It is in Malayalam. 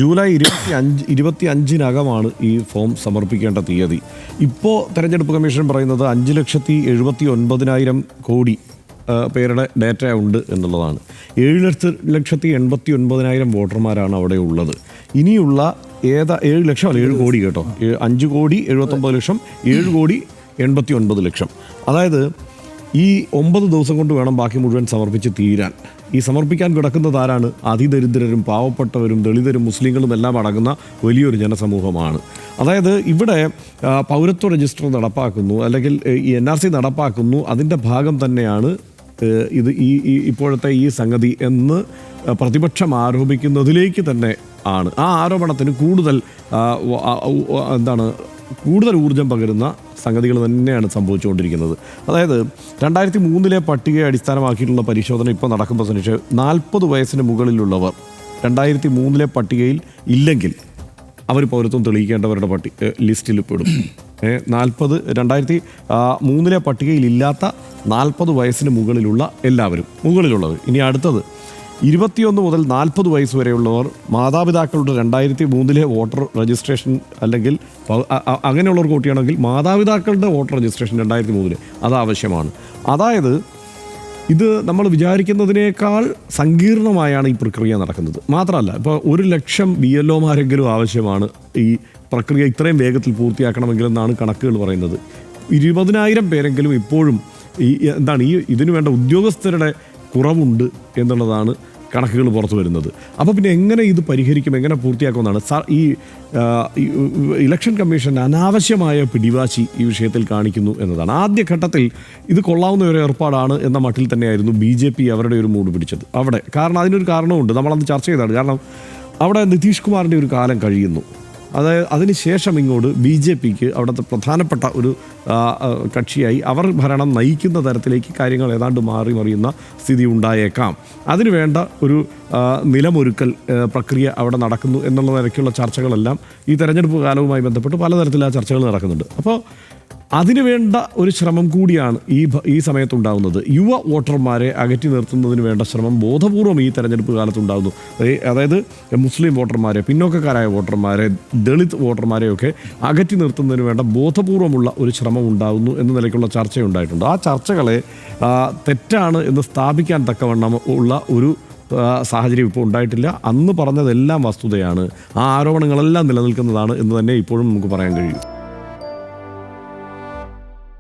ജൂലൈ 25-നകമാണ് ഈ ഫോം സമർപ്പിക്കേണ്ട തീയതി. ഇപ്പോൾ തെരഞ്ഞെടുപ്പ് കമ്മീഷൻ പറയുന്നത് 5,79,000 കോടി പേരുടെ ഡേറ്റ ഉണ്ട് എന്നുള്ളതാണ്. 7,89,000 വോട്ടർമാരാണ് അവിടെ ഉള്ളത്. ഇനിയുള്ള 7 ലക്ഷം അല്ല 7 കോടി കേട്ടോ, 5,79,00,000, 7,89,00,000. അതായത് ഈ 9 ദിവസം കൊണ്ട് വേണം ബാക്കി മുഴുവൻ സമർപ്പിച്ച് തീരാൻ. ഈ സമർപ്പിക്കാൻ കിടക്കുന്നത് ആരാണ്? അതിദരിദ്രരും പാവപ്പെട്ടവരും ദളിതരും മുസ്ലിങ്ങളും എല്ലാം അടങ്ങുന്ന വലിയൊരു ജനസമൂഹമാണ്. അതായത് ഇവിടെ പൗരത്വ രജിസ്റ്റർ നടപ്പാക്കുന്നു, അല്ലെങ്കിൽ ഈ NRC നടപ്പാക്കുന്നു, അതിൻ്റെ ഭാഗം തന്നെയാണ് ഇത് ഇപ്പോഴത്തെ ഈ സംഗതി എന്ന് പ്രതിപക്ഷം ആരോപിക്കുന്നതിലേക്ക് തന്നെ ആണ്. ആ ആരോപണത്തിന് കൂടുതൽ ഊർജം പകരുന്ന സംഗതികൾ തന്നെയാണ് സംഭവിച്ചുകൊണ്ടിരിക്കുന്നത്. അതായത് 2003 പട്ടികയെ അടിസ്ഥാനമാക്കിയിട്ടുള്ള പരിശോധന ഇപ്പോൾ നടക്കുമ്പോൾ 40 വയസ്സിന് മുകളിലുള്ളവർ 2003 പട്ടികയിൽ ഇല്ലെങ്കിൽ അവർ പൗരത്വം തെളിയിക്കേണ്ടവരുടെ ലിസ്റ്റിൽ പെടും. 2003 പട്ടികയിൽ ഇല്ലാത്ത 40 വയസ്സിന് മുകളിലുള്ള എല്ലാവരും, മുകളിലുള്ളവർ. ഇനി അടുത്തത് 21 മുതൽ 40 വയസ്സ് വരെയുള്ളവർ മാതാപിതാക്കളുടെ 2003 വോട്ടർ രജിസ്ട്രേഷൻ, അല്ലെങ്കിൽ അങ്ങനെയുള്ളവർക്ക് വോട്ട് മാതാപിതാക്കളുടെ വോട്ടർ രജിസ്ട്രേഷൻ 2003 അത് ആവശ്യമാണ്. അതായത് ഇത് നമ്മൾ വിചാരിക്കുന്നതിനേക്കാൾ സങ്കീർണമായാണ് ഈ പ്രക്രിയ നടക്കുന്നത്. മാത്രമല്ല, ഇപ്പോൾ 1,00,000 BLOമാരെങ്കിലും ആവശ്യമാണ് ഈ പ്രക്രിയ ഇത്രയും വേഗത്തിൽ പൂർത്തിയാക്കണമെങ്കിലെന്നാണ് കണക്കുകൾ പറയുന്നത്. 20,000 പേരെങ്കിലും ഇപ്പോഴും ഇതിനു വേണ്ട ഉദ്യോഗസ്ഥരുടെ കുറവുണ്ട് എന്നുള്ളതാണ് കണക്കുകൾ പുറത്തു വരുന്നത്. അപ്പോൾ പിന്നെ എങ്ങനെ ഇത് പരിഹരിക്കും, എങ്ങനെ പൂർത്തിയാക്കുമെന്നാണ് ഈ ഇലക്ഷൻ കമ്മീഷൻ അനാവശ്യമായ പിടിവാശി ഈ വിഷയത്തിൽ കാണിക്കുന്നു എന്നതാണ്. ആദ്യഘട്ടത്തിൽ ഇത് കൊള്ളാവുന്ന ഒരു ഏർപ്പാടാണ് എന്ന മട്ടിൽ തന്നെയായിരുന്നു BJP അവരുടെ ഒരു മൂഡ് പിടിച്ചത് അവിടെ. കാരണം അതിനൊരു കാരണമുണ്ട്, നമ്മളന്ന് ചർച്ച ചെയ്തതാണ്. കാരണം അവിടെ നിതീഷ് കുമാറിൻ്റെ ഒരു കാലം കഴിയുന്നു. അതായത് അതിനുശേഷം ഇങ്ങോട്ട് BJPക്ക് അവിടുത്തെ പ്രധാനപ്പെട്ട ഒരു കക്ഷിയായി അവർ ഭരണം നയിക്കുന്ന തരത്തിലേക്ക് കാര്യങ്ങൾ ഏതാണ്ട് മറിയുന്ന സ്ഥിതി ഉണ്ടായേക്കാം. അതിനു വേണ്ട ഒരു നിലമൊരുക്കൽ പ്രക്രിയ അവിടെ നടക്കുന്നു എന്നുള്ള നിലയ്ക്കുള്ള ചർച്ചകളെല്ലാം ഈ തെരഞ്ഞെടുപ്പ് കാലവുമായി ബന്ധപ്പെട്ട് പലതരത്തിലുള്ള ചർച്ചകൾ നടക്കുന്നുണ്ട്. അപ്പോൾ അതിനുവേണ്ട ഒരു ശ്രമം കൂടിയാണ് ഈ സമയത്തുണ്ടാകുന്നത്. യുവ വോട്ടർമാരെ അകറ്റി നിർത്തുന്നതിന് വേണ്ട ശ്രമം ബോധപൂർവം ഈ തെരഞ്ഞെടുപ്പ് കാലത്തുണ്ടാകുന്നു. അതായത് മുസ്ലിം വോട്ടർമാരെ, പിന്നോക്കക്കാരായ വോട്ടർമാരെ, ദളിത് വോട്ടർമാരെയൊക്കെ അകറ്റി നിർത്തുന്നതിന് വേണ്ട ബോധപൂർവമുള്ള ഒരു ശ്രമം ഉണ്ടാകുന്നു എന്ന നിലയ്ക്കുള്ള ചർച്ചയുണ്ടായിട്ടുണ്ട്. ആ ചർച്ചകളെ തെറ്റാണ് എന്ന് സ്ഥാപിക്കാൻ തക്കവണ്ണം ഉള്ള ഒരു സാഹചര്യം ഇപ്പോൾ ഉണ്ടായിട്ടില്ല. അന്ന് പറഞ്ഞതെല്ലാം വസ്തുതയാണ്, ആ ആരോപണങ്ങളെല്ലാം നിലനിൽക്കുന്നതാണ് എന്ന് തന്നെ ഇപ്പോഴും നമുക്ക് പറയാൻ കഴിയും.